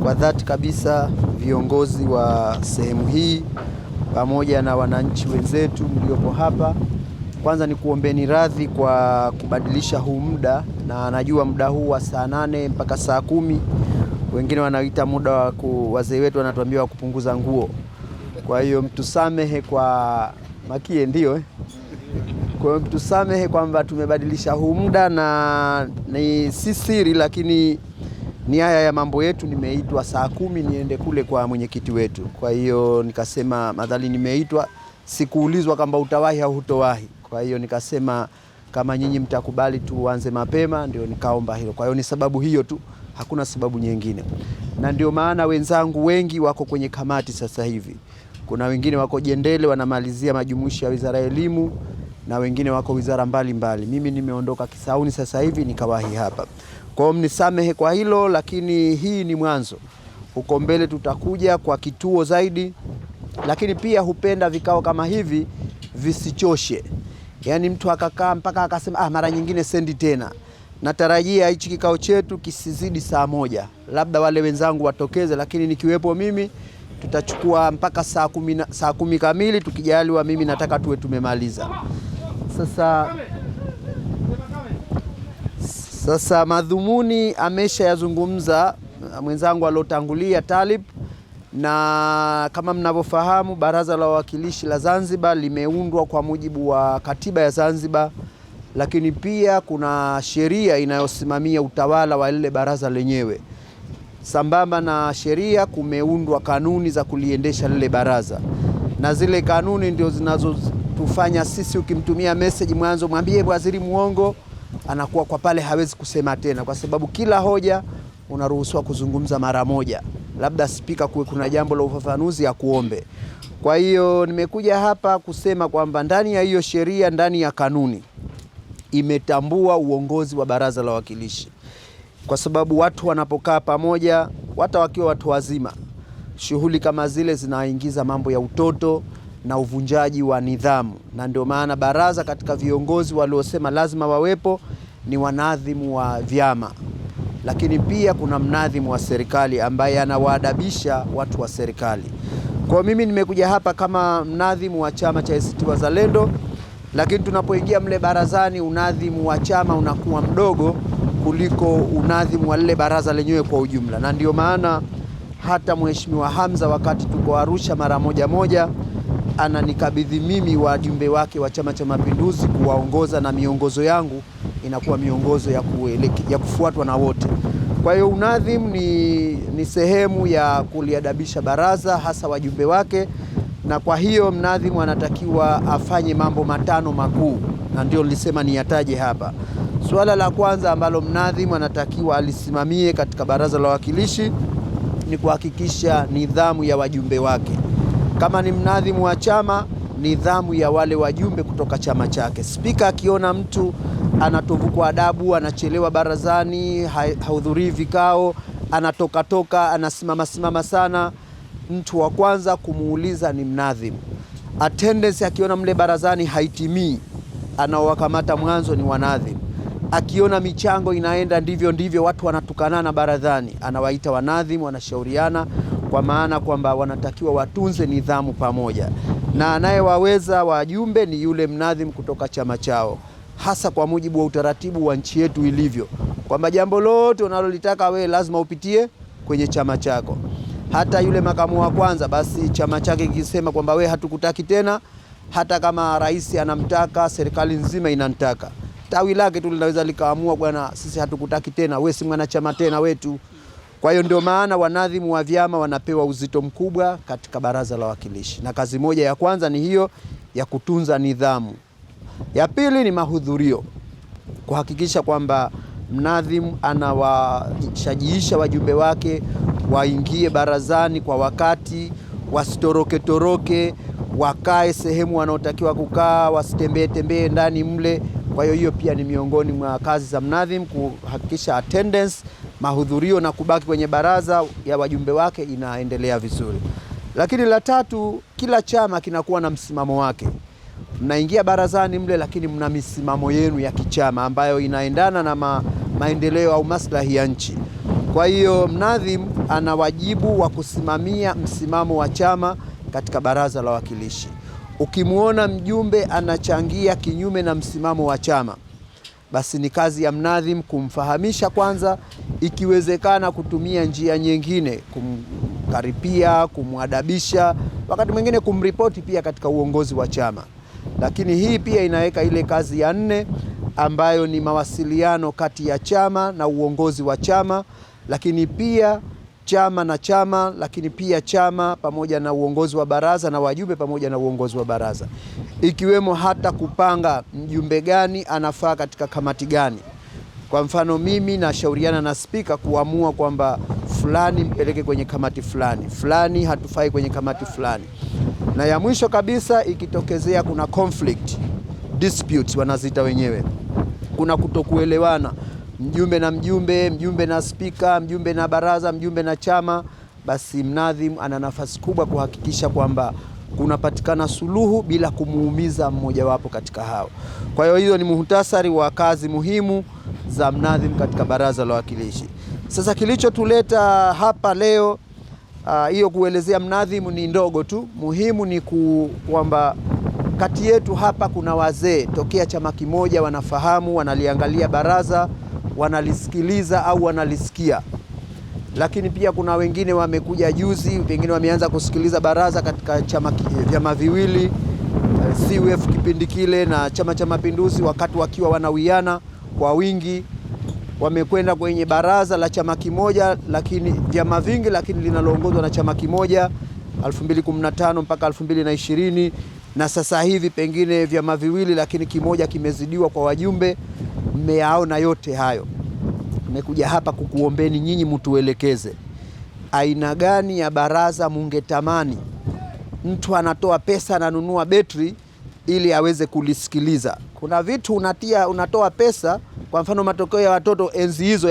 kwa dhati kabisa viongozi wa sehemu hii pamoja na wananchi wenzetu mliopo hapa. Kwanza ni kuombeni radhi kwa kubadilisha huu muda, na najua muda huu wa saa 8 mpaka saa 10 wengine wanaita muda wa wazee wetu wanatuambia wa kupunguza nguo. Kwa hiyo mtusamehe kwa makie ndio Kwa hiyo mtusamehe kwamba tumebadilisha huu muda, na ni si siri, lakini ni haya ya mambo yetu. Nimeitwa saa 10 niende kule kwa mwenyekiti wetu. Kwa hiyo nikasema madhali nimeitwa, sikuulizwa kama utawahi au hutowahi. Kwa hiyo nikasema kama nyinyi mtakubali tuanze mapema, ndio nikaomba hilo. Kwa hiyo ni sababu hiyo tu, hakuna sababu nyingine. Na ndio maana wenzangu wengi wako kwenye kamati sasa hivi. Kuna wengine wako Jendele wanamalizia majumuishi ya Wizara ya Elimu, na wengine wako wizara mbalimbali. Mimi nimeondoka Kisauni sasa hivi nikawahi hapa. Kwa hiyo mnisamehe kwa hilo, lakini hii ni mwanzo. Huko mbele tutakuja kwa kituo zaidi, lakini pia hupenda vikao kama hivi visichoshe. Yaani mtu akakaa mpaka akasema mara nyingine sendi tena. Natarajia hichi kikao chetu kisizidi saa 1. Labda wale wenzangu watokeze, lakini nikiwepo mimi tutachukua mpaka saa 10 kamili, tukijaliwa. Mimi nataka tuwe tumemaliza. Sasa madhumuni amesha yazungumza mwenzangu alotangulia Talib, na kama mnavyofahamu Baraza la Wawakilishi la Zanzibar limeundwa kwa mujibu wa katiba ya Zanzibar, lakini pia kuna sheria inayosimamia utawala wa lile baraza lenyewe. Sambamba na sheria kumeundwa kanuni za kuliendesha lile baraza, na zile kanuni ndio zinazotufanya sisi, ukimtumia message mwanzo mwambie waziri muongo, anakuwa kwa pale hawezi kusema tena, kwa sababu kila hoja unaruhusiwa kuzungumza mara moja, labda spika kuna jambo la ufafanuzi ya kuombe. Kwa hiyo nimekuja hapa kusema kwamba ndani ya hiyo sheria, ndani ya kanuni imetambua uongozi wa Baraza la Wawakilishi, kwa sababu watu wanapokaa pamoja, hata wakiwa watu wazima, shughuli kama zile zinaingiza mambo ya utoto na uvunjaji wa nidhamu. Na ndio maana baraza, katika viongozi waliosema lazima wawepo ni wanadhimu wa vyama, lakini pia kuna mnadhimu wa serikali ambaye anawaadabisha watu wa serikali. Kwa mimi nimekuja hapa kama mnadhimu wa chama cha ACT Wazalendo, lakini tunapoingia mle barazani unadhimu wa chama unakuwa mdogo kuliko unadhimu wa lile baraza lenyewe kwa ujumla. Na ndio maana hata Mheshimiwa Hamza wakati tuko Arusha mara moja ananikabidhi mimi wajumbe wake wa Chama cha Mapinduzi kuwaongoza, na miongozo yangu inakuwa miongozo ya kufuatwa na wote. Kwa hiyo unadhimu ni sehemu ya kuliadabisha baraza, hasa wajumbe wake, na kwa hiyo mnadhimu anatakiwa afanye mambo 5 makuu, na ndio nilisema niyataje hapa. Suala la kwanza ambalo mnadhimu anatakiwa alisimamie katika Baraza la Wawakilishi ni kuhakikisha nidhamu ya wajumbe wake. Kama ni mnadhimu wa chama, nidhamu ya wale wajumbe kutoka chama chake. Spika akiona mtu anatovuka adabu, anachelewa barazani, hahudhurii vikao, anatoka, anasimama sana, mtu wa kwanza kumuuliza ni mnadhimu. Attendance akiona mle barazani haitimii, anaowakamata mwanzo ni wanadhimu. Akiona michango inaenda ndivyo watu wanatukanana barazani, anawaita wanadhimu, wanashauriana, kwa maana kwamba wanatakiwa watunze nidhamu pamoja. Na anayewaweza wajumbe ni yule mnadhimu kutoka chama chao, hasa kwa mujibu wa utaratibu wa nchi yetu ilivyo, kwamba jambo lote unalolitaka we lazima upitie kwenye chama chako. Hata yule makamu wa kwanza, basi chama chake kikisema kwamba we hatukutaki tena, hata kama rais anamtaka, serikali nzima inamtaka, tawi lake tu linaweza likaamua bwana sisi hatukutaki tena, we si mwanachama tena wetu. Kwa hiyo ndio maana wanadhimu wa vyama wanapewa uzito mkubwa katika Baraza la Wawakilishi, na kazi moja ya kwanza ni hiyo ya kutunza nidhamu. Ya pili ni mahudhurio, kuhakikisha kwamba mnadhimu anawashajiisha wajumbe wake waingie barazani kwa wakati, wasitoroke, wakae sehemu wanaotakiwa kukaa, wasitembee ndani mle. Kwa hiyo pia ni miongoni mwa kazi za mnadhimu, kuhakikisha attendance, mahudhurio na kubaki kwenye baraza ya wajumbe wake inaendelea vizuri. Lakini la tatu, kila chama kinakuwa na msimamo wake. Mnaingia barazani mle, lakini mna misimamo yenu ya kichama ambayo inaendana na maendeleo au maslahi ya nchi. Kwa hiyo mnadhimu ana wajibu wa kusimamia msimamo wa chama katika baraza la wawakilishi. Ukimwona mjumbe anachangia kinyume na msimamo wa chama, basi ni kazi ya mnadhim kumfahamisha kwanza, ikiwezekana kutumia njia nyingine, kumkaripia, kumwadabisha, wakati mwingine kumripoti pia katika uongozi wa chama. Lakini hii pia inaweka ile kazi ya 4 ambayo ni mawasiliano kati ya chama na uongozi wa chama, lakini pia chama na chama, lakini pia chama pamoja na uongozi wa baraza na wajumbe pamoja na uongozi wa baraza, ikiwemo hata kupanga mjumbe gani anafaa katika kamati gani. Kwa mfano, mimi nashauriana na spika kuamua kwamba fulani mpeleke kwenye kamati fulani, fulani hatufai kwenye kamati fulani. Na ya mwisho kabisa, ikitokezea kuna conflict disputes wanazita wenyewe, kuna kutokuelewana mjumbe na mjumbe, mjumbe na spika, mjumbe na baraza, mjumbe na chama, basi mnadhim ana nafasi kubwa kuhakikisha kwamba kunapatikana suluhu bila kumuumiza mmoja wapo katika hao. Kwa hiyo hiyo ni muhtasari wa kazi muhimu za mnadhim katika baraza la wawakilishi. Sasa kilichotuleta hapa leo, hiyo kuelezea mnadhim ni ndogo tu. Muhimu ni kwamba kati yetu hapa kuna wazee tokea chama kimoja, wanafahamu, wanaliangalia baraza, wanalisikiliza au wanalisikia. Lakini pia kuna wengine wamekuja juzi, wengine wameanza kusikiliza baraza katika vyama viwili, CUF kipindi kile na Chama cha Mapinduzi, wakati wakiwa wanawiana kwa wingi. Wamekwenda kwenye baraza la chama kimoja lakini vyama vingi, lakini linaloongozwa na chama kimoja 2015 mpaka 2020, na sasa hivi pengine vyama viwili lakini kimoja kimezidiwa kwa wajumbe. Mmeyaona yote hayo. Nimekuja hapa kukuombeni nyinyi mtuelekeze aina gani ya baraza mungetamani mtu anatoa pesa, ananunua betri ili aweze kulisikiliza. Kuna vitu unatoa pesa, kwa mfano matokeo ya watoto enzi hizo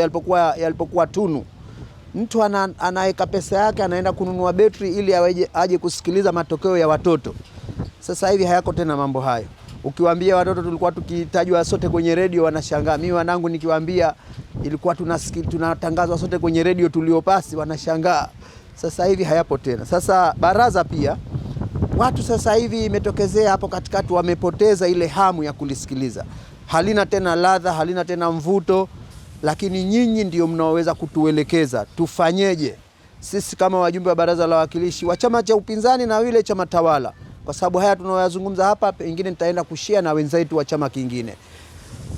yalipokuwa tunu, mtu anaweka pesa yake, anaenda kununua betri ili aje kusikiliza matokeo ya watoto. Sasa hivi hayako tena mambo hayo. Ukiwaambia watoto tulikuwa tukitajwa sote kwenye redio, wanashangaa. Mimi wanangu nikiwaambia ilikuwa tunatangazwa sote kwenye redio tuliopasi, wanashangaa. Sasa hivi hayapo tena. Sasa baraza pia, watu sasa hivi imetokezea hapo katikati wamepoteza ile hamu ya kulisikiliza. Halina tena ladha, halina tena mvuto, lakini nyinyi ndio mnaoweza kutuelekeza tufanyeje sisi kama wajumbe wa baraza la wawakilishi wa chama cha upinzani na wile chama tawala. Kwa sababu haya tunayoyazungumza hapa pengine nitaenda kushare na wenzetu wa chama kingine.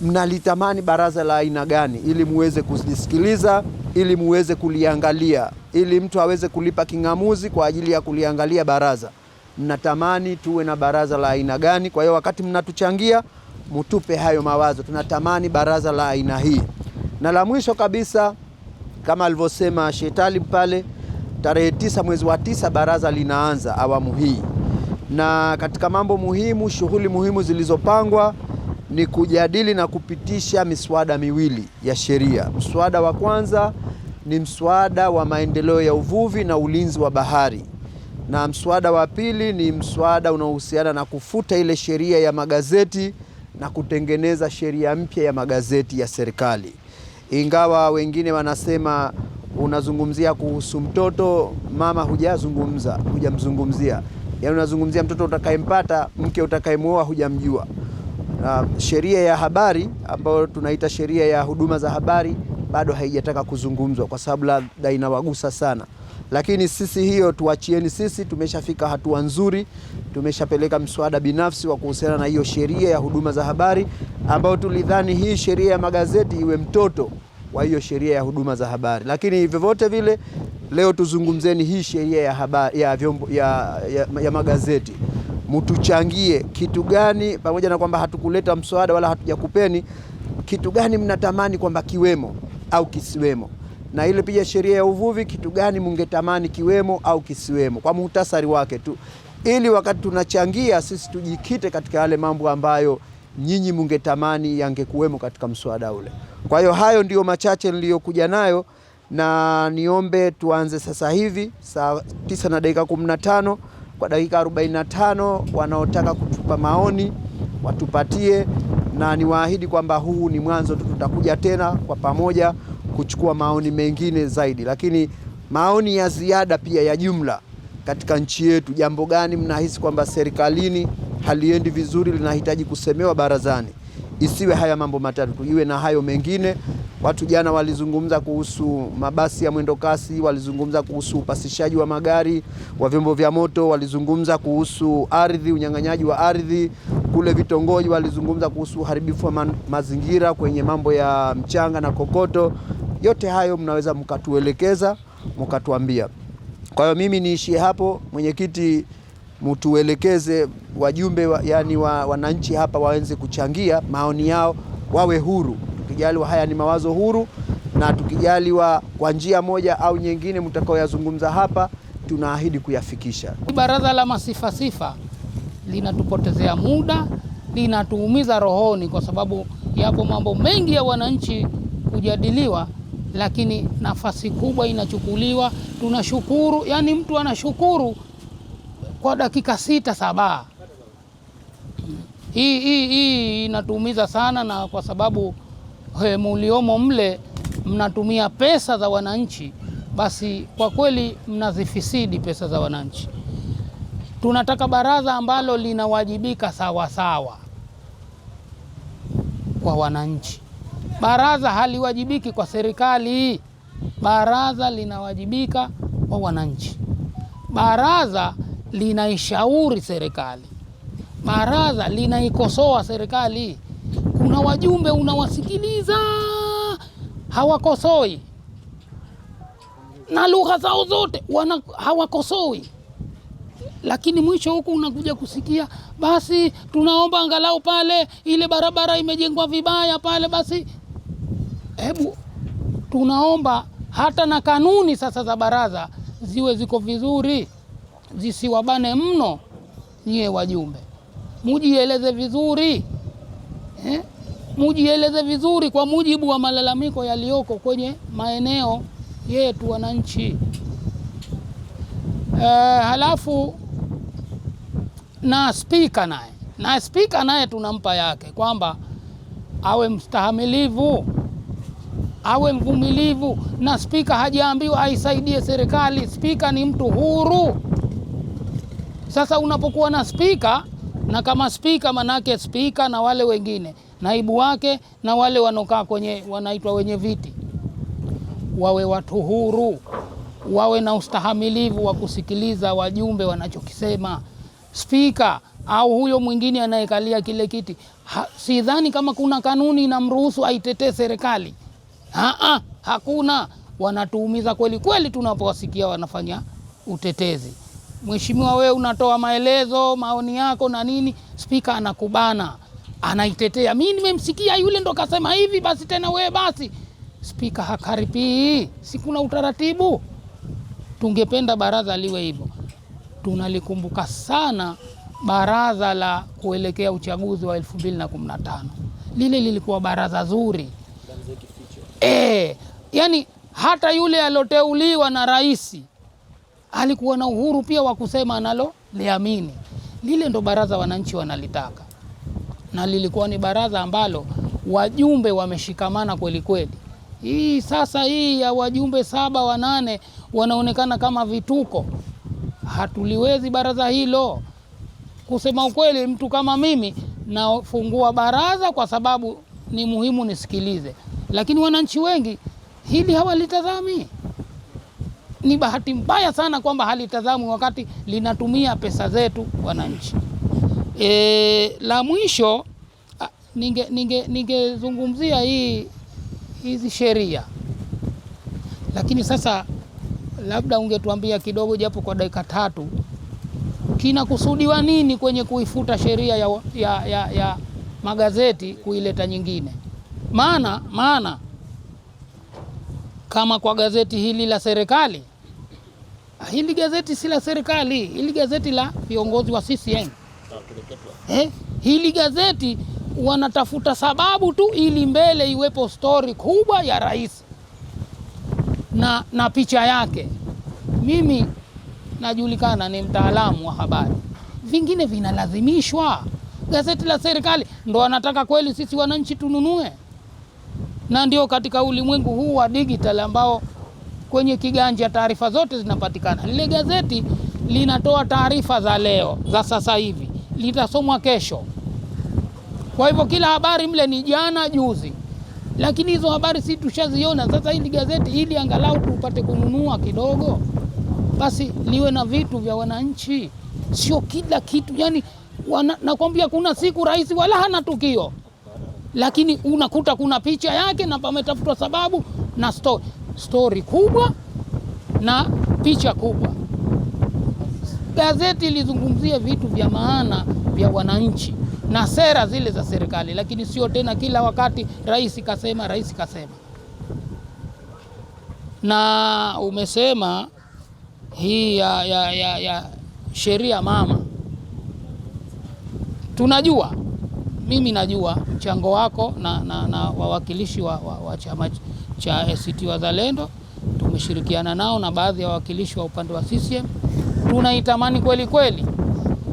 Mnalitamani baraza la aina gani ili muweze kulisikiliza, ili muweze kuliangalia, ili mtu aweze kulipa kingamuzi kwa ajili ya kuliangalia baraza? Mnatamani tuwe na baraza la aina gani? Kwa hiyo wakati mnatuchangia, mtupe hayo mawazo. Tunatamani baraza la aina hii. Na la mwisho kabisa, kama alivyosema Sheikh Talib pale, tarehe 9 mwezi wa 9 baraza linaanza awamu hii. Na katika mambo muhimu, shughuli muhimu zilizopangwa ni kujadili na kupitisha miswada miwili ya sheria. Mswada wa kwanza ni mswada wa maendeleo ya uvuvi na ulinzi wa bahari, na mswada wa pili ni mswada unaohusiana na kufuta ile sheria ya magazeti na kutengeneza sheria mpya ya magazeti ya serikali. Ingawa wengine wanasema unazungumzia kuhusu mtoto, mama hujamzungumzia. Yaani unazungumzia mtoto utakayempata, mke utakayemuoa hujamjua. Sheria ya habari ambayo tunaita sheria ya huduma za habari bado haijataka kuzungumzwa kwa sababu labda inawagusa sana. Lakini sisi hiyo tuachieni sisi, tumeshafika hatua nzuri. Tumeshapeleka mswada binafsi wa kuhusiana na hiyo sheria ya huduma za habari, ambayo tulidhani hii sheria ya magazeti iwe mtoto wa hiyo sheria ya huduma za habari. Lakini vyovyote vile leo tuzungumzeni hii sheria ya habari ya magazeti. Mtuchangie kitu gani, pamoja na kwamba hatukuleta mswada wala hatujakupeni, kitu gani mnatamani kwamba kiwemo au kisiwemo? Na ile pia sheria ya uvuvi, kitu gani mungetamani kiwemo au kisiwemo, kwa muhtasari wake tu, ili wakati tunachangia sisi tujikite katika yale mambo ambayo nyinyi mungetamani yangekuwemo katika mswada ule. Kwa hiyo hayo ndio machache niliyokuja nayo, na niombe tuanze sasa hivi saa 9:15. Kwa dakika 45 wanaotaka kutupa maoni watupatie, na niwaahidi kwamba huu ni mwanzo tu, tutakuja tena kwa pamoja kuchukua maoni mengine zaidi. Lakini maoni ya ziada pia ya jumla katika nchi yetu. Jambo gani mnahisi kwamba serikalini haliendi vizuri, linahitaji kusemewa barazani? Isiwe haya mambo matatu, iwe na hayo mengine. Watu jana walizungumza kuhusu mabasi ya mwendo kasi, walizungumza kuhusu upasishaji wa magari wa vyombo vya moto, walizungumza kuhusu ardhi, unyang'anyaji wa ardhi kule vitongoji, walizungumza kuhusu uharibifu wa mazingira kwenye mambo ya mchanga na kokoto. Yote hayo mnaweza mkatuelekeza, mkatuambia. Kwa hiyo mimi niishie hapo. Mwenyekiti, mtuelekeze wajumbe yani wananchi hapa waanze kuchangia maoni yao, wawe huru. Tukijaliwa haya ni mawazo huru, na tukijaliwa kwa njia moja au nyingine mtakaoyazungumza hapa, tunaahidi kuyafikisha. Baraza la Masifasifa linatupotezea muda, linatuumiza rohoni, kwa sababu yapo mambo mengi ya wananchi kujadiliwa, lakini nafasi kubwa inachukuliwa. Tunashukuru, yani mtu anashukuru kwa dakika 6-7. Hii inatuumiza sana, na kwa sababu muliomo mle mnatumia pesa za wananchi, basi kwa kweli mnazifisidi pesa za wananchi. Tunataka baraza ambalo linawajibika sawa sawa kwa wananchi. Baraza haliwajibiki kwa serikali, baraza linawajibika kwa wananchi. Baraza linaishauri serikali, baraza linaikosoa serikali. Kuna wajumbe unawasikiliza hawakosoi, na lugha zao zote hawakosoi, lakini mwisho huku unakuja kusikia basi tunaomba angalau pale ile barabara imejengwa vibaya pale, basi hebu tunaomba hata na kanuni sasa za baraza ziwe ziko vizuri, zisiwabane mno. Nyie wajumbe mujieleze vizuri, mujieleze vizuri kwa mujibu wa malalamiko yaliyoko kwenye maeneo yetu wananchi. Halafu na spika naye tunampa yake, kwamba awe mstahamilivu, awe mvumilivu. Na spika hajaambiwa aisaidie serikali, spika ni mtu huru. Sasa unapokuwa na spika, na kama spika manake spika na wale wengine naibu wake na wale wanokaa kwenye wanaitwa wenye viti, wawe watu huru, wawe na ustahamilivu wa kusikiliza wajumbe wanachokisema. Spika au huyo mwingine anayekalia kile kiti, sidhani kama kuna kanuni inamruhusu aitetee serikali. Hakuna. Wanatuumiza kweli kweli tunapowasikia wanafanya utetezi. Mheshimiwa, wewe unatoa maelezo, maoni yako na nini, spika anakubana, anaitetea. Mimi nimemsikia yule ndo kasema hivi, basi tena wewe basi. Spika hakaripii, si kuna utaratibu. Tungependa baraza liwe hivyo. Tunalikumbuka sana baraza la kuelekea uchaguzi wa 2015. Lile lilikuwa baraza zuri. Yani hata yule aloteuliwa na rais alikuwa na uhuru pia wa kusema analo liamini. Lile ndo baraza wananchi wanalitaka, na lilikuwa ni baraza ambalo wajumbe wameshikamana kweli kweli. Hii sasa hii ya wajumbe 7-8 wanaonekana kama vituko. Hatuliwezi baraza hilo. Kusema ukweli, mtu kama mimi nafungua baraza kwa sababu ni muhimu nisikilize, lakini wananchi wengi hili hawalitazami. Ni bahati mbaya sana kwamba halitazami wakati linatumia pesa zetu wananchi. La mwisho ningezungumzia hizi sheria, lakini sasa labda ungetuambia kidogo japo kwa dakika 3, kinakusudiwa nini kwenye kuifuta sheria ya magazeti kuileta nyingine? Maana kama kwa gazeti hili la serikali, hili gazeti si la serikali, hili gazeti la viongozi wa CCM. Hili gazeti wanatafuta sababu tu ili mbele iwepo story kubwa ya rais na picha yake. Mimi najulikana ni mtaalamu wa habari, vingine vinalazimishwa. Gazeti la serikali ndo wanataka kweli sisi wananchi tununue? Na ndio katika ulimwengu huu wa digital ambao kwenye kiganja, taarifa zote zinapatikana. Lile gazeti linatoa taarifa za leo, za sasa hivi, litasomwa kesho. Kwa hivyo kila habari mle ni jana, juzi, lakini hizo habari si tushaziona. Sasa hili gazeti, ili angalau tupate kununua kidogo, basi liwe na vitu vya wananchi, sio kila kitu. Yani nakwambia, kuna siku rais wala hana tukio, lakini unakuta kuna picha yake na pametafutwa sababu na story kubwa na picha kubwa. Gazeti lizungumzie vitu vya maana vya wananchi na sera zile za serikali, lakini sio tena kila wakati rais kasema, rais kasema. Na umesema hii ya sheria mama, tunajua, mimi najua mchango wako na wawakilishi wa chama cha ACT Wazalendo. Tumeshirikiana nao na baadhi ya wawakilishi wa upande wa CCM. Tunaitamani kweli kweli,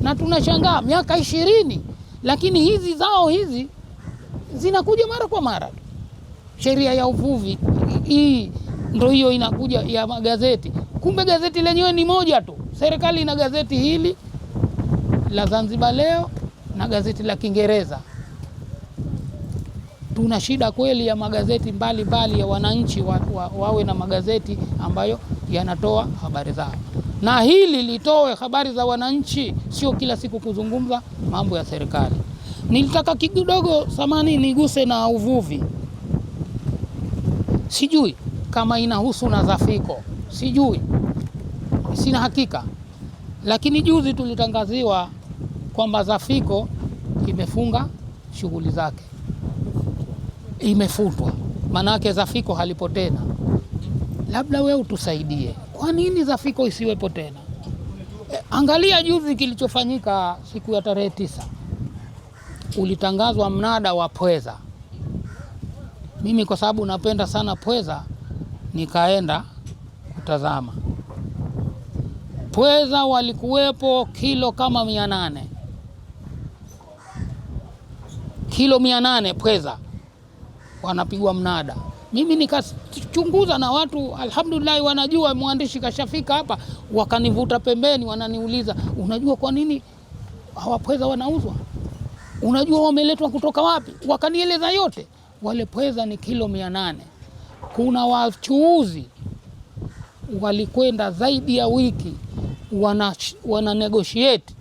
na tunashangaa miaka 20, lakini hizi zao hizi zinakuja mara kwa mara. Sheria ya uvuvi hii ndio hiyo inakuja ya magazeti, kumbe gazeti lenyewe ni moja tu. Serikali ina gazeti hili la Zanzibar Leo na gazeti la Kiingereza. Tuna shida kweli ya magazeti mbalimbali ya wananchi wawe na magazeti ambayo yanatoa habari zao, na hili litoe habari za wananchi, sio kila siku kuzungumza mambo ya serikali. Nilitaka kidogo samani niguse na uvuvi, sijui kama inahusu na Zafiko, sijui, sina hakika, lakini juzi tulitangaziwa kwamba Zafiko imefunga shughuli zake, imefutwa, manake Zafiko halipo tena. Labda wewe utusaidie, kwa nini Zafiko isiwepo tena? Angalia juzi kilichofanyika siku ya tarehe 9, ulitangazwa mnada wa pweza. Mimi kwa sababu napenda sana pweza, nikaenda kutazama. Pweza walikuwepo kilo kama 800, kilo 800 pweza wanapigwa mnada. Mimi nikachunguza na watu alhamdulillah wanajua, mwandishi kashafika hapa, wakanivuta pembeni, wananiuliza, unajua kwa nini hawa pweza wanauzwa? Unajua wameletwa kutoka wapi? Wakanieleza yote. Wale pweza ni kilo 800. Kuna wachuuzi walikwenda zaidi ya wiki wana negotiate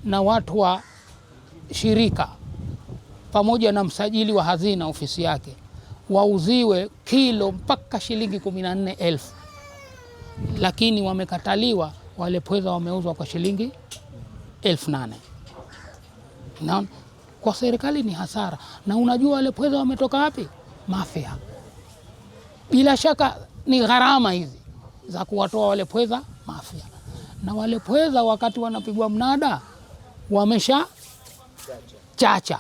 na watu wa shirika pamoja na msajili wa hazina ofisi yake, wauziwe kilo mpaka shilingi 14,000, lakini wamekataliwa. Wale pweza wameuzwa kwa shilingi 8,000. Na kwa serikali ni hasara. Na unajua wale pweza wametoka wapi? Mafia. Bila shaka ni gharama hizi za kuwatoa wale pweza Mafia. Na wale pweza wakati wanapigwa mnada wamesha chacha.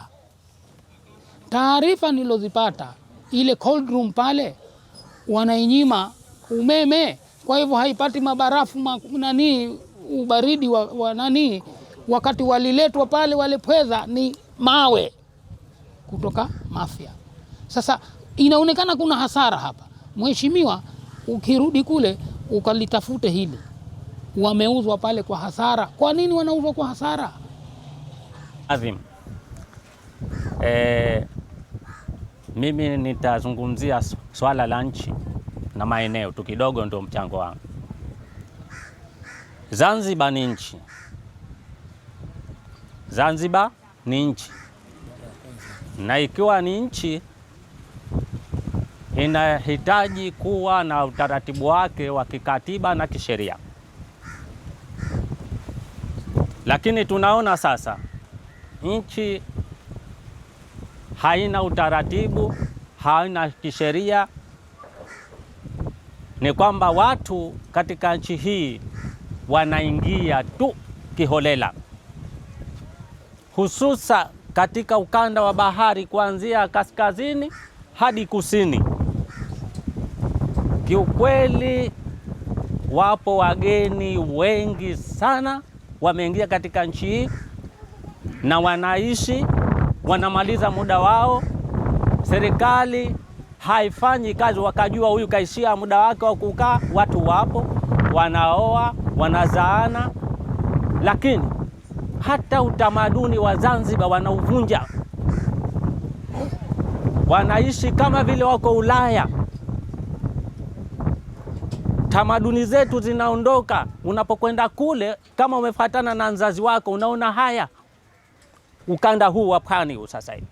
Taarifa nilozipata, ile cold room pale wanainyima umeme, kwa hivyo haipati mabarafu ubaridi wa nani. Wakati waliletwa pale wale pweza ni mawe kutoka Mafia. Sasa inaonekana kuna hasara hapa. Mheshimiwa, ukirudi kule ukalitafute hili, wameuzwa pale kwa hasara. Kwa nini wanauzwa kwa hasara? Azim, mimi nitazungumzia swala la nchi na maeneo tu kidogo, ndio mchango wangu. Zanzibar ni nchi. Zanzibar ni nchi, na ikiwa ni nchi inahitaji kuwa na utaratibu wake wa kikatiba na kisheria. Lakini tunaona sasa nchi haina utaratibu, haina kisheria. Ni kwamba watu katika nchi hii wanaingia tu kiholela, hususa katika ukanda wa bahari kuanzia kaskazini hadi kusini. Kiukweli wapo wageni wengi sana wameingia katika nchi hii na wanaishi, wanamaliza muda wao. Serikali haifanyi kazi, wakajua huyu kaishia muda wake wa kukaa. Watu wapo wanaoa, wanazaana, lakini hata utamaduni wa Zanzibar wanauvunja. Wanaishi kama vile wako Ulaya. Tamaduni zetu zinaondoka. Unapokwenda kule, kama umefuatana na mzazi wako, unaona haya. Ukanda huu wa pwani sasa hivi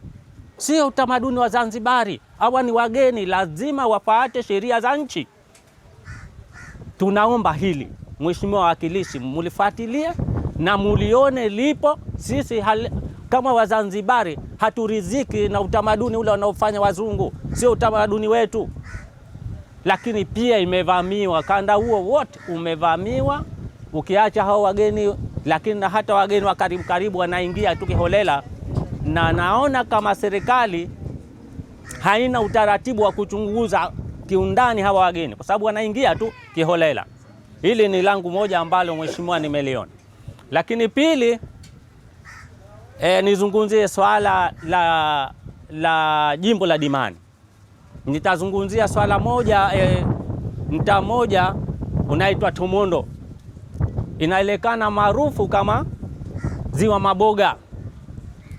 sio utamaduni wa Zanzibari. Hawa ni wageni, lazima wafuate sheria za nchi. Tunaomba hili, Mheshimiwa Wakilishi, mulifuatilie na mulione lipo. Sisi kama Wazanzibari haturiziki na utamaduni ule wanaofanya wazungu, sio utamaduni wetu. Lakini pia imevamiwa, kanda huo wote umevamiwa, ukiacha hao wageni, lakini na hata wageni wa karibu karibu wanaingia tu kiholela. Na naona kama serikali haina utaratibu wa kuchunguza kiundani hawa wageni, kwa sababu wanaingia tu kiholela. Hili ni langu moja ambalo mheshimiwa nimeliona. Lakini pili, nizungumzie swala la jimbo la Dimani. Nitazungumzia swala moja, mtaa moja unaitwa Tomondo, inaelekana maarufu kama Ziwa Maboga.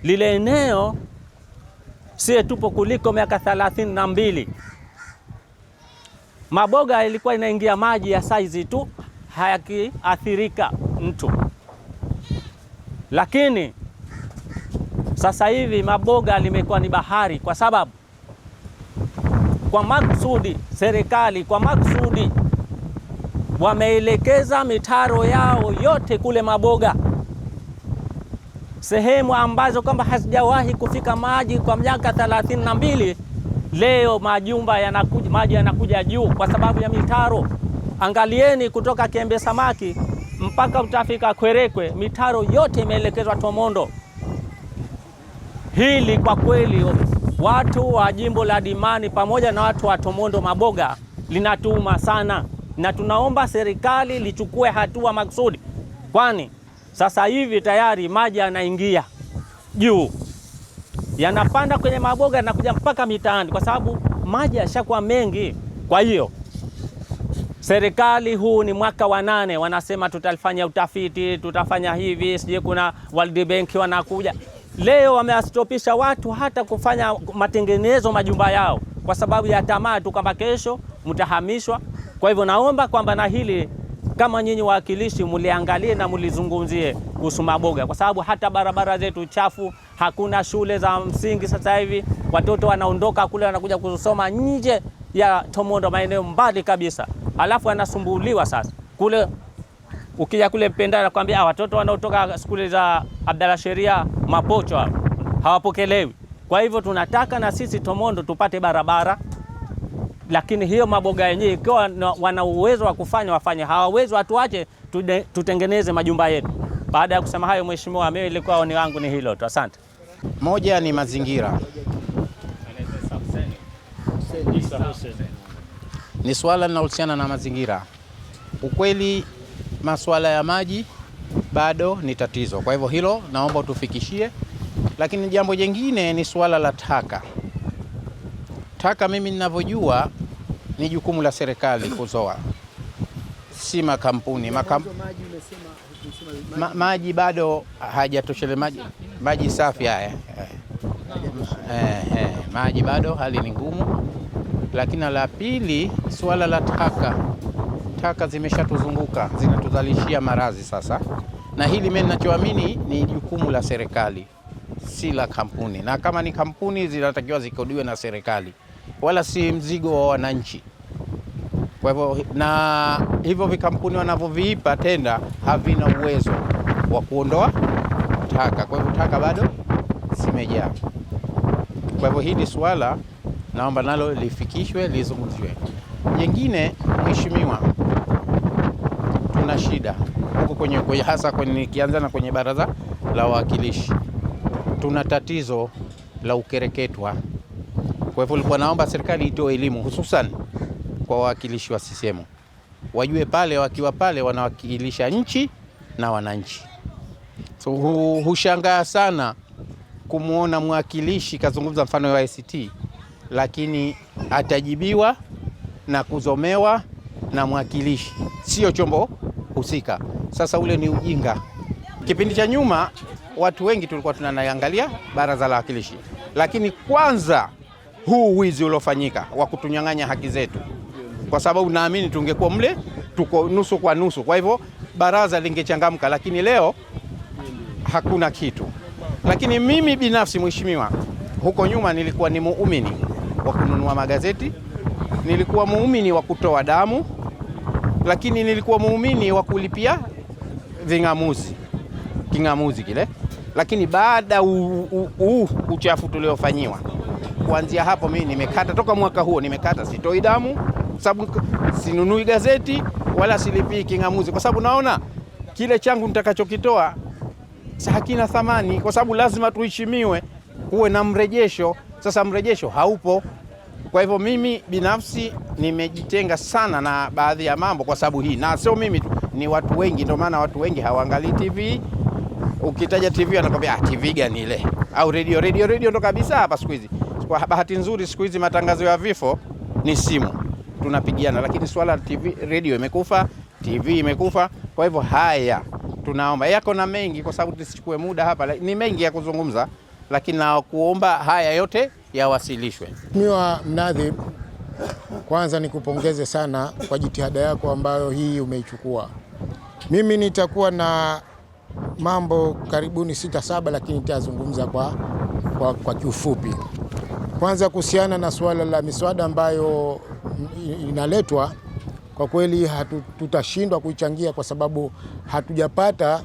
Lile eneo sie tupo kuliko miaka 32. Maboga ilikuwa inaingia maji ya saizi tu, hayakiathirika mtu. Lakini sasa hivi Maboga limekuwa ni bahari, kwa sababu kwa makusudi serikali wameelekeza mitaro yao yote kule Maboga, sehemu ambazo kwamba hazijawahi kufika maji kwa miaka 32. Leo maji yanakuja juu kwa sababu ya mitaro. Angalieni kutoka Kiembe Samaki mpaka utafika Kwerekwe, mitaro yote imeelekezwa Tomondo. Hili kwa kweli watu wa jimbo la Dimani pamoja na watu wa Tomondo Maboga linatuuma sana, na tunaomba serikali lichukue hatua maksudi, kwani sasa hivi tayari maji yanaingia juu, yanapanda kwenye Maboga na kuja mpaka mitaani, kwa sababu maji yashakuwa mengi. Kwa hiyo serikali, huu ni mwaka wa 8, wanasema tutalifanya utafiti, tutafanya hivi, sije kuna World Bank wanakuja. Leo wameastopisha watu hata kufanya matengenezo majumba yao kwa sababu ya tamaa tu kwamba kesho mtahamishwa. Kwa hivyo naomba kwamba na hili kama nyinyi wawakilishi muliangalie na mulizungumzie kuhusu Maboga, kwa sababu hata barabara zetu chafu, hakuna shule za msingi sasa hivi. Watoto wanaondoka kule wanakuja kusoma nje ya Tomondo, maeneo mbali kabisa, alafu anasumbuliwa sasa. Kule ukija kule Mpenda nakwambia watoto wanaotoka shule za Abdalla Sheria Mapocho hawapokelewi. Kwa hivyo tunataka na sisi Tomondo tupate barabara, lakini hiyo Maboga yenyewe ikiwa wana uwezo wa kufanya wafanye, hawawezi watuache tutengeneze majumba yetu. Baada ya kusema hayo, mheshimiwa, mimi ilikuwa oni wangu ni hilo tu. Asante. Moja ni mazingira, ni swala linalohusiana na mazingira. Ukweli masuala ya maji bado ni tatizo, kwa hivyo hilo naomba tufikishie. Lakini jambo jingine ni swala la taka. Taka mimi ninavyojua ni jukumu la serikali kuzoa, si makampuni. Maji bado hajatoshele, maji safi haya. Maji bado hali ni ngumu. Lakini la pili, swala la taka. Taka zimeshatuzunguka, zinatuzalishia maradhi sasa, na hili mimi ninachoamini ni jukumu la serikali, si la kampuni. Na kama ni kampuni zinatakiwa zikodiwe na serikali, wala si mzigo wa wananchi. Kwa hivyo, na hivyo vikampuni wanavyoviipa tenda havina uwezo wa kuondoa taka, kwa hivyo taka bado zimejaa. Kwa hivyo hili swala naomba nalo lifikishwe, lizungumziwe. Jingine, mheshimiwa, tuna shida huko kwenye hasa kianza na kwenye baraza la wawakilishi, tuna tatizo la ukereketwa. Kwa hivyo nilikuwa naomba serikali itoe elimu hususan kwa wawakilishi wa CCM, wajue pale wakiwa pale wanawakilisha nchi na wananchi. So hushangaa sana kumuona mwakilishi kazungumza mfano wa ICT lakini atajibiwa na kuzomewa na mwakilishi, sio chombo husika. Sasa ule ni ujinga. Kipindi cha nyuma watu wengi tulikuwa tunanaangalia baraza la wawakilishi, lakini kwanza huu wizi uliofanyika wa kutunyang'anya haki zetu, kwa sababu naamini tungekuwa mle tuko nusu kwa nusu, kwa hivyo baraza lingechangamka, lakini leo hakuna kitu. Lakini mimi binafsi, mheshimiwa, huko nyuma nilikuwa ni muumini wa kununua magazeti, nilikuwa muumini wa kutoa damu, lakini nilikuwa muumini wa kulipia king'amuzi kile. Lakini baada uchafu tuliofanyiwa, kuanzia hapo mimi nimekata, toka mwaka huo nimekata, sitoi damu, sababu sinunui gazeti wala silipii king'amuzi, kwa sababu naona kile changu nitakachokitoa hakina thamani, kwa sababu lazima tuheshimiwe, kuwe na mrejesho. Sasa mrejesho haupo. Kwa hivyo mimi binafsi nimejitenga sana na baadhi ya mambo kwa sababu hii, na sio mimi tu, ni watu wengi. Ndio maana watu wengi hawaangalii TV. Ukitaja TV anakwambia TV gani ile, au radio ndo kabisa hapa siku hizi. Kwa bahati nzuri siku hizi matangazo ya vifo ni simu, tunapigiana, lakini swala TV, radio imekufa, TV imekufa. Kwa hivyo haya tunaomba, yako na mengi, kwa sababu tusichukue muda hapa, ni mengi ya kuzungumza, lakini na kuomba haya yote yawasilishwe. Mheshimiwa Mnadhib, kwanza nikupongeze sana kwa jitihada yako ambayo hii umeichukua. Mimi nitakuwa na mambo karibuni 6-7, lakini nitazungumza kwa kiufupi. Kwanza kuhusiana na suala la miswada ambayo inaletwa, kwa kweli tutashindwa kuichangia kwa sababu hatujapata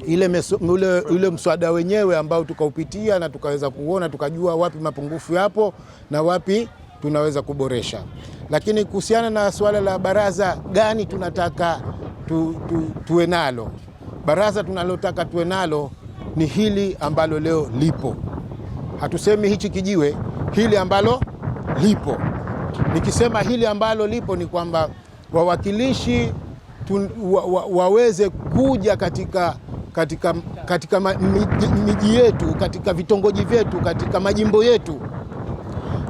ile mswada wenyewe ambao tukaupitia na tukaweza kuona, tukajua wapi mapungufu yapo na wapi tunaweza kuboresha. Lakini kuhusiana na suala la baraza gani tunataka tuwe nalo, baraza tunalotaka tuwe nalo ni hili ambalo leo lipo. Hatusemi hichi kijiwe, hili ambalo lipo. Nikisema hili ambalo lipo ni kwamba wawakilishi waweze kuja katika miji yetu, katika vitongoji vyetu, katika majimbo yetu,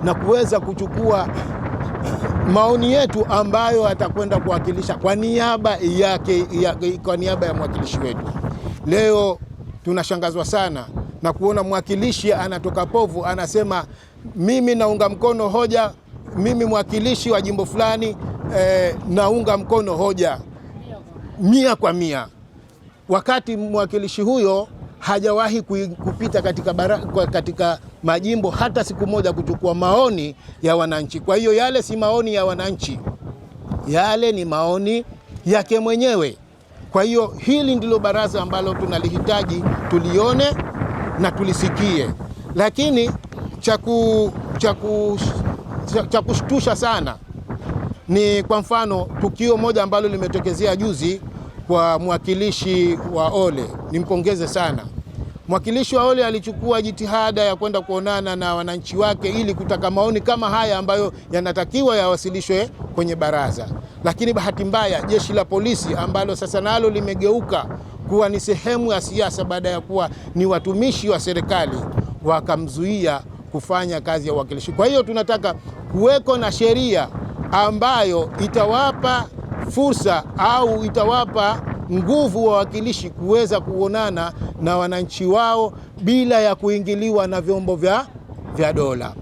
na kuweza kuchukua maoni yetu ambayo atakwenda kuwakilisha kwa niaba yake, kwa niaba ya mwakilishi wetu. Leo tunashangazwa sana na kuona mwakilishi anatoka povu anasema mimi naunga mkono hoja, mimi mwakilishi wa jimbo fulani naunga mkono hoja 100%, wakati mwakilishi huyo hajawahi kupita katika majimbo hata siku moja kuchukua maoni ya wananchi. Kwa hiyo yale si maoni ya wananchi, yale ni maoni yake mwenyewe. Kwa hiyo hili ndilo baraza ambalo tunalihitaji tulione na tulisikie. Lakini cha kushtusha sana ni kwa mfano tukio moja ambalo limetokezea juzi kwa mwakilishi wa Ole. Nimpongeze sana mwakilishi wa Ole, alichukua jitihada ya kwenda kuonana na wananchi wake ili kutaka maoni kama haya ambayo yanatakiwa yawasilishwe kwenye baraza. Lakini bahati mbaya jeshi la polisi ambalo sasa nalo limegeuka kuwa ni sehemu ya siasa baada ya kuwa ni watumishi wa serikali, wakamzuia kufanya kazi ya uwakilishi. Kwa hiyo tunataka kuweko na sheria ambayo itawapa fursa au itawapa nguvu wawakilishi kuweza kuonana na wananchi wao bila ya kuingiliwa na vyombo vya dola.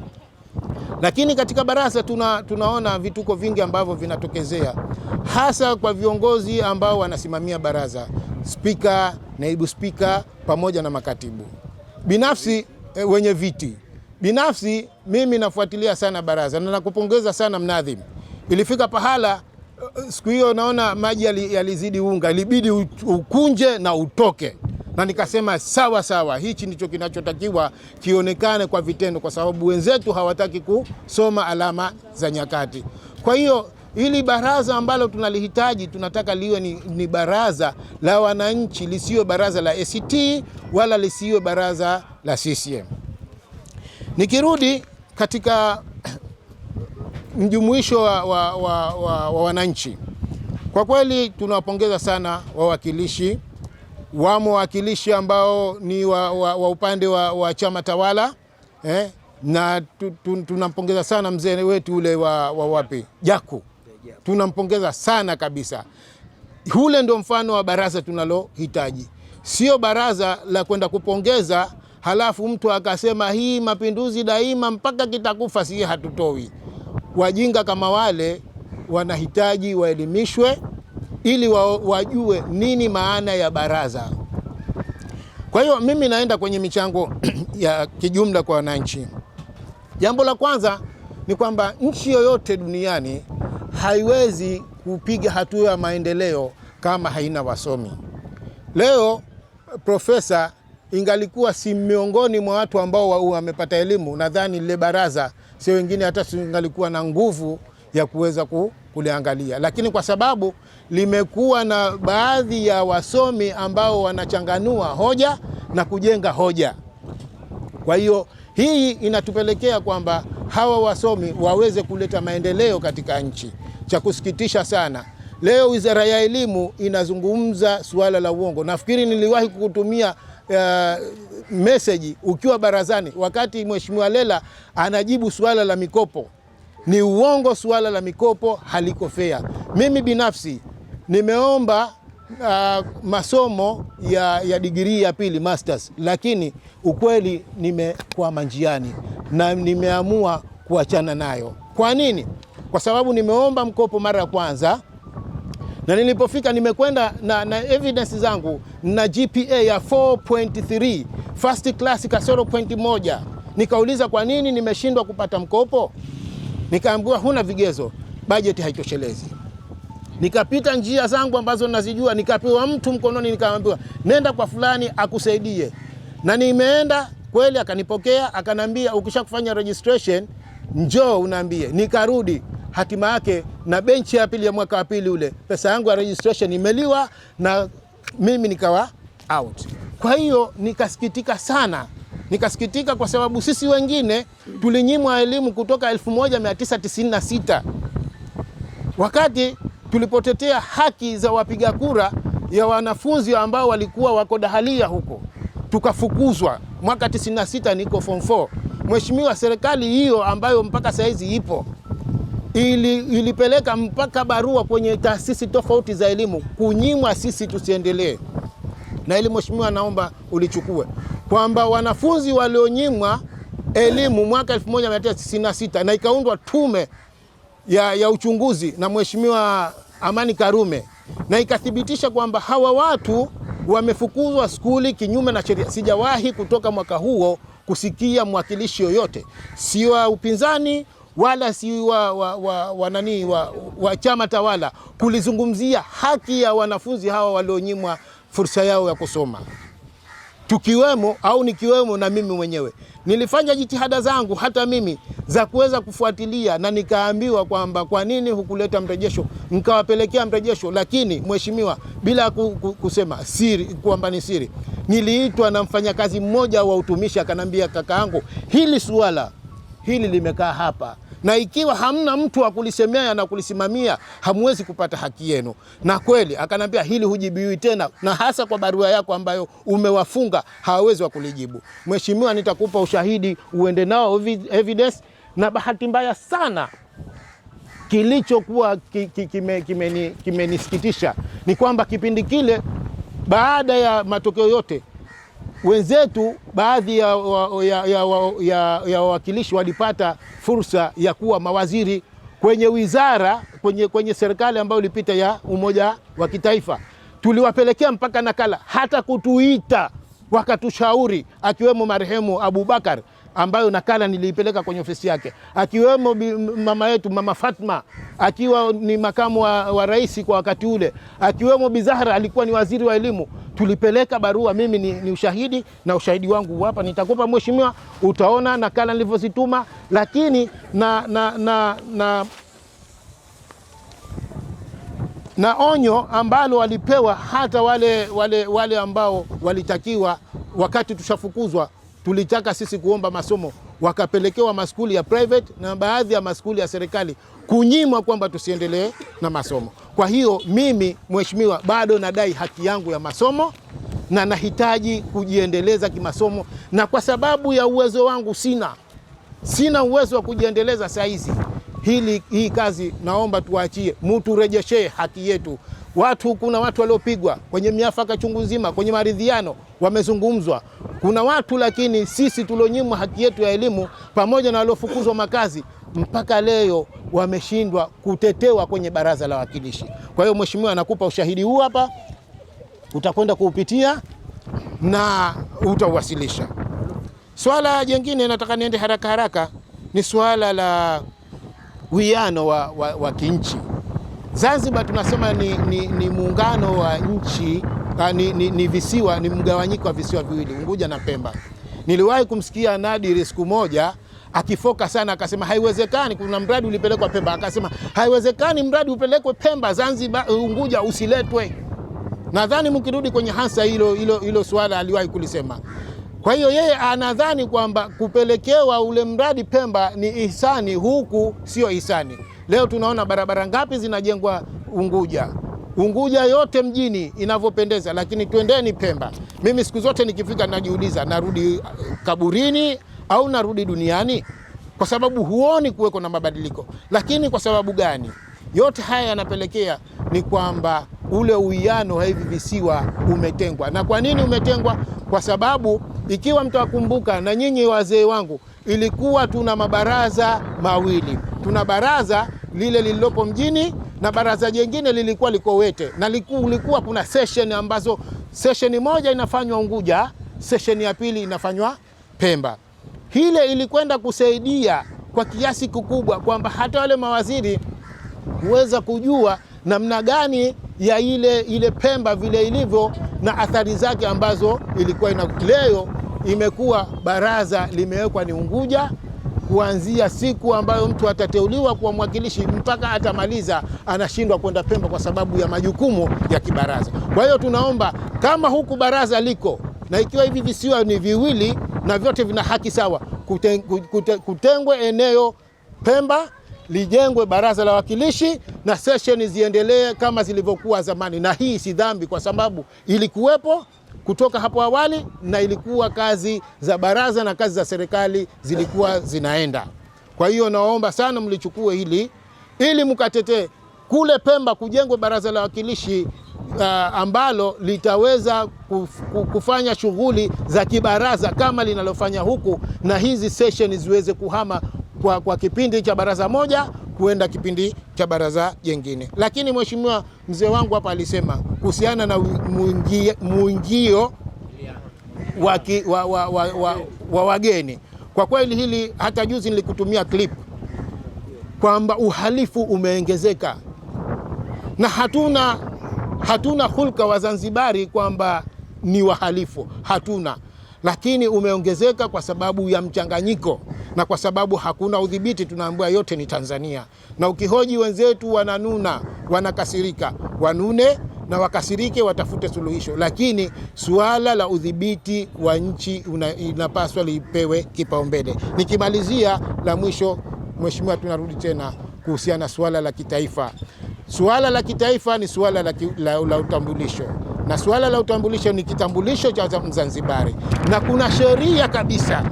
Lakini katika baraza tunaona vituko vingi ambavyo vinatokezea, hasa kwa viongozi ambao wanasimamia baraza, spika, naibu spika pamoja na makatibu. Binafsi wenye viti. Binafsi mimi nafuatilia sana baraza na nakupongeza sana Mnadhib. Ilifika pahala siku hiyo naona maji yalizidi unga, ilibidi ukunje na utoke. Na nikasema sawa, hichi ndicho kinachotakiwa kionekane kwa vitendo, kwa sababu wenzetu hawataki kusoma alama za nyakati. Kwa hiyo hili baraza ambalo tunalihitaji, tunataka liwe ni baraza la wananchi, lisiwe baraza la ACT wala lisiwe baraza la CCM. Nikirudi katika mjumuisho wa wananchi, kwa kweli tunawapongeza sana wawakilishi. Wamo wawakilishi ambao ni wa upande wa chama tawala, na tunampongeza sana mzee wetu ule wa wapi Jaku, tunampongeza sana kabisa. Ule ndio mfano wa baraza tunalohitaji, sio baraza la kwenda kupongeza halafu mtu akasema hii mapinduzi daima mpaka kitakufa, si hatutoi. Wajinga kama wale wanahitaji waelimishwe ili wajue nini maana ya baraza. Kwa hiyo mimi naenda kwenye michango ya kijumla kwa wananchi. Jambo la kwanza ni kwamba nchi yoyote duniani haiwezi kupiga hatua ya maendeleo kama haina wasomi. Leo profesa ingalikuwa si miongoni mwa watu ambao wamepata elimu, nadhani lile baraza sio wengine hata ingalikuwa na nguvu ya kuweza kuliangalia, lakini kwa sababu limekuwa na baadhi ya wasomi ambao wanachanganua hoja na kujenga hoja. Kwa hiyo hii inatupelekea kwamba hawa wasomi waweze kuleta maendeleo katika nchi. Cha kusikitisha sana, leo Wizara ya Elimu inazungumza suala la uongo. Nafikiri niliwahi kukutumia message ukiwa barazani wakati Mheshimiwa Lela anajibu suala la mikopo. Ni uongo, suala la mikopo haliko fair. Mimi binafsi nimeomba masomo ya digrii ya pili masters, lakini ukweli nimekwama njiani na nimeamua kuachana nayo. Kwa nini? Kwa sababu nimeomba mkopo mara ya kwanza na nilipofika nimekwenda na evidence zangu na GPA ya 4.3 first class kasoro pointi moja. Nikauliza kwa nini nimeshindwa kupata mkopo? Nikaambiwa huna vigezo, bajeti haitoshelezi. Nikapita njia zangu ambazo nazijua, nikapewa mtu mkononi, nikaambiwa nenda kwa fulani akusaidie. Na nimeenda kweli, akanipokea, akanambia ukisha kufanya registration njoo unaambie. Nikarudi, hatima yake na benchi ya pili ya mwaka wa pili ule pesa yangu ya registration imeliwa na mimi nikawa out. Kwa hiyo nikasikitika sana. Nikasikitika kwa sababu sisi wengine tulinyimwa elimu kutoka 1996 wakati tulipotetea haki za wapiga kura ya wanafunzi ambao walikuwa wako dahalia huko, tukafukuzwa. Mwaka 96 niko form 4. Mheshimiwa, serikali hiyo ambayo mpaka saizi ipo ilipeleka mpaka barua kwenye taasisi tofauti za elimu kunyimwa sisi tusiendelee. Na ili mheshimiwa, naomba ulichukue kwamba wanafunzi walionyimwa elimu mwaka 1996 na ikaundwa tume ya uchunguzi na Mheshimiwa Amani Karume na ikathibitisha kwamba hawa watu wamefukuzwa skuli kinyume na sheria. Sijawahi kutoka mwaka huo kusikia mwakilishi yoyote, si wa upinzani wala si wa chama tawala, kulizungumzia haki ya wanafunzi hawa walionyimwa fursa yao ya kusoma. Tukiwemo au nikiwemo na mimi mwenyewe. Nilifanya jitihada zangu hata mimi za kuweza kufuatilia na nikaambiwa kwamba kwa nini hukuleta mrejesho, nikawapelekea mrejesho, lakini mheshimiwa, bila kusema siri kwamba ni siri, niliitwa na mfanyakazi mmoja wa utumishi akanambia, kakaangu, hili suala hili limekaa hapa na ikiwa hamna mtu wa kulisemea na kulisimamia hamwezi kupata haki yenu. Na kweli akanambia hili hujibiwi tena, na hasa kwa barua yako ambayo umewafunga hawawezi wa kulijibu. Mheshimiwa, nitakupa ushahidi uende nao evidence. Na bahati mbaya sana kilichokuwa kimenisikitisha ni kwamba kipindi kile baada ya matokeo yote wenzetu baadhi ya wawakilishi walipata fursa ya kuwa mawaziri kwenye wizara kwenye serikali ambayo ilipita ya umoja wa kitaifa. Tuliwapelekea mpaka nakala, hata kutuita wakatushauri, akiwemo marehemu Abubakar ambayo nakala niliipeleka kwenye ofisi yake, akiwemo mama yetu Mama Fatma akiwa ni makamu wa rais kwa wakati ule, akiwemo Bizahra alikuwa ni waziri wa elimu. Tulipeleka barua, mimi ni ushahidi na ushahidi wangu hapa nitakupa mheshimiwa, utaona nakala nilivyozituma. Lakini na onyo ambalo walipewa hata wale ambao walitakiwa wakati tushafukuzwa, tulitaka sisi kuomba masomo, wakapelekewa maskuli ya private na baadhi ya maskuli ya serikali kunyimwa kwamba tusiendelee na masomo. Kwa hiyo mimi mheshimiwa, bado nadai haki yangu ya masomo na nahitaji kujiendeleza kimasomo, na kwa sababu ya uwezo wangu sina, sina uwezo wa kujiendeleza saizi. Hii kazi naomba tuachie, muturejeshee haki yetu. Kuna watu waliopigwa kwenye miafaka chungu nzima, kwenye maridhiano wamezungumzwa. Kuna watu lakini sisi tulionyimwa haki yetu ya elimu pamoja na waliofukuzwa makazi mpaka leo wameshindwa kutetewa kwenye baraza la wawakilishi. Kwa hiyo mheshimiwa, nakupa ushahidi huu hapa, utakwenda kuupitia na utawasilisha. Swala jingine nataka niende haraka haraka ni swala la uwiano wa kinchi. Zanzibar tunasema ni muungano wa nchi, ni visiwa, ni mgawanyiko wa visiwa viwili, Unguja na Pemba. Niliwahi kumsikia Nadir siku moja akifoka sana, akasema haiwezekani, kuna mradi ulipelekwa Pemba, akasema haiwezekani mradi upelekwe Pemba, Zanzibar Unguja usiletwe. Nadhani mkirudi kwenye hasa hilo swala aliwahi kulisema. Kwa hiyo yeye anadhani kwamba kupelekewa ule mradi Pemba ni ihsani, huku sio ihsani. Leo tunaona barabara ngapi zinajengwa Unguja yote mjini inavyopendeza, lakini twendeni Pemba. Mimi siku zote nikifika najiuliza, narudi kaburini au narudi duniani? Kwa sababu huoni kuweko na mabadiliko. Lakini kwa sababu gani? Yote haya yanapelekea ni kwamba ule uwiano wa hivi visiwa umetengwa. Na kwa nini umetengwa? Kwa sababu ikiwa mtakumbuka, na nyinyi wazee wangu, ilikuwa tuna mabaraza mawili. Tuna baraza lile lililopo mjini na baraza jingine lilikuwa liko Wete, na ulikuwa kuna session ambazo session moja inafanywa Unguja, session ya pili inafanywa Pemba. Hile ilikwenda kusaidia kwa kiasi kikubwa kwamba hata wale mawaziri huweza kujua namna gani ya ile Pemba vile ilivyo na athari zake ambazo ilikuwa leo imekuwa baraza limewekwa ni Unguja, kuanzia siku ambayo mtu atateuliwa kuwa mwakilishi mpaka atamaliza anashindwa kwenda Pemba kwa sababu ya majukumu ya kibaraza. Kwa hiyo tunaomba kama huku baraza liko na ikiwa hivi visiwa ni viwili na vyote vina haki sawa, kutengwe eneo Pemba, lijengwe baraza la wawakilishi na session ziendelee kama zilivyokuwa zamani. Na hii si dhambi kwa sababu ilikuwepo kutoka hapo awali na ilikuwa kazi za baraza na kazi za serikali zilikuwa zinaenda. Kwa hiyo naomba sana mlichukue hili ili mkatetee kule Pemba kujengwe baraza la wawakilishi ambalo litaweza kufanya shughuli za kibaraza kama linalofanya huku, na hizi session ziweze kuhama kwa kipindi cha baraza moja kuenda kipindi cha baraza jingine. Lakini mheshimiwa mzee wangu hapa alisema kuhusiana na muingio wa wageni. Kwa kweli hili hata juzi nilikutumia clip kwamba uhalifu umeongezeka, na hatuna hulka wa Zanzibari kwamba ni wahalifu, hatuna, lakini umeongezeka kwa sababu ya mchanganyiko na kwa sababu hakuna udhibiti. Tunaambiwa yote ni Tanzania, na ukihoji wenzetu wananuna, wanakasirika, wanune na wakasirike, watafute suluhisho, lakini suala la udhibiti wa nchi inapaswa lipewe kipaumbele. Nikimalizia la mwisho, mheshimiwa, tunarudi tena kuhusiana suala la kitaifa. Suala la kitaifa ni suala la utambulisho, na suala la utambulisho ni kitambulisho cha Mzanzibari, na kuna sheria kabisa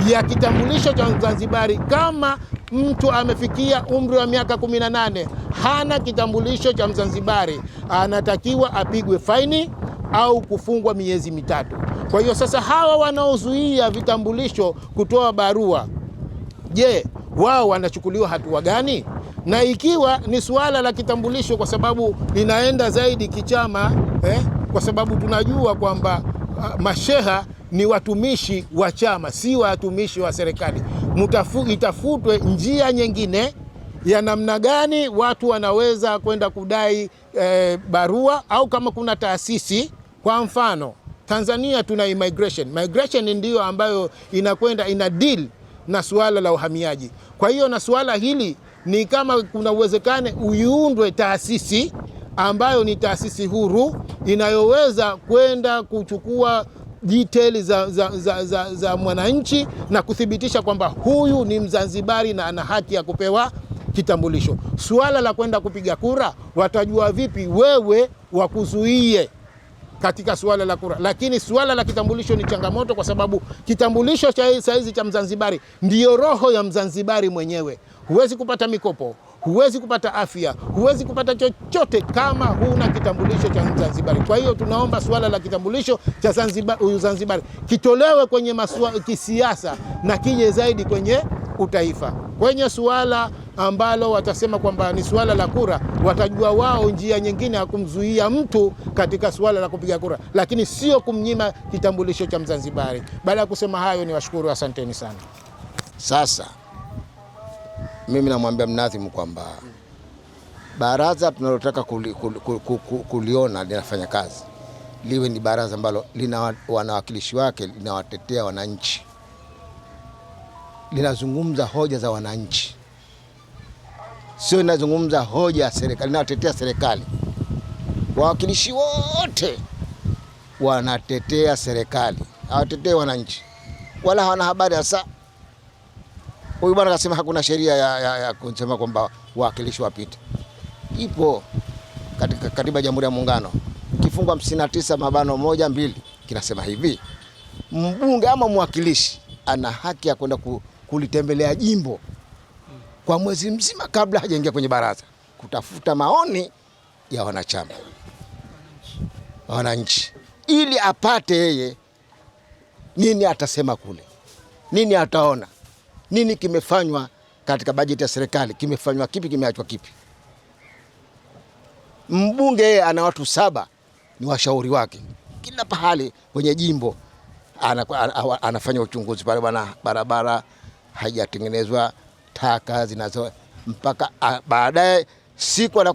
ya kitambulisho cha Mzanzibari. Kama mtu amefikia umri wa miaka 18 hana kitambulisho cha Mzanzibari, anatakiwa apigwe faini au kufungwa miezi 3. Kwa hiyo sasa hawa wanaozuia vitambulisho kutoa barua, je, wao wanachukuliwa hatua gani? Na ikiwa ni suala la kitambulisho, kwa sababu linaenda zaidi kichama, kwa sababu tunajua kwamba masheha ni watumishi wa chama, si watumishi wa serikali. Itafutwe njia nyingine ya namna gani watu wanaweza kwenda kudai barua, au kama kuna taasisi, kwa mfano Tanzania tuna migration ndio ambayo inakwenda ina deal na suala la uhamiaji. Kwa hiyo na suala hili ni kama kuna uwezekano uiundwe taasisi ambayo ni taasisi huru inayoweza kwenda kuchukua details za mwananchi na kuthibitisha kwamba huyu ni Mzanzibari na ana haki ya kupewa kitambulisho. Suala la kwenda kupiga kura, watajua vipi wewe wakuzuie katika suala la kura, lakini suala la kitambulisho ni changamoto, kwa sababu kitambulisho cha saizi cha Mzanzibari ndiyo roho ya Mzanzibari mwenyewe. Huwezi kupata mikopo, huwezi kupata afya, huwezi kupata chochote kama huna kitambulisho cha Mzanzibari. Kwa hiyo tunaomba suala la kitambulisho cha Zanzibari kitolewe kwenye masuala kisiasa na kije zaidi kwenye utaifa. Kwenye suala ambalo watasema kwamba ni suala la kura, watajua wao njia nyingine ya kumzuia mtu katika suala la kupiga kura, lakini sio kumnyima kitambulisho cha Mzanzibari. Baada ya kusema hayo, ni washukuru, asanteni sana. Sasa mimi namwambia mnadhimu kwamba baraza tunalotaka kuliona linafanya kazi liwe ni baraza ambalo lina wanawakilishi wake, linawatetea wananchi, linazungumza hoja za wananchi, sio linazungumza hoja ya serikali, linawatetea serikali. Wawakilishi wote wanatetea serikali, hawatetei wananchi, wala hawana habari hasa. Huyu bwana akasema hakuna sheria ya kusema kwamba wawakilishi wapite. Ipo katika katiba ya Jamhuri ya Muungano, kifungu 59(1)(2) kinasema hivi: mbunge ama mwakilishi ana haki ya kwenda kulitembelea jimbo kwa mwezi mzima kabla hajaingia kwenye baraza, kutafuta maoni ya wanachama, wananchi, ili apate yeye nini atasema kule, nini ataona, nini kimefanywa katika bajeti ya serikali, kimefanywa kipi, kimeachwa kipi. Mbunge yeye ana watu 7 ni washauri wake, kila pahali kwenye jimbo anafanya uchunguzi pale, bwana, barabara haijatengenezwa, taka zinazo, mpaka baadaye siku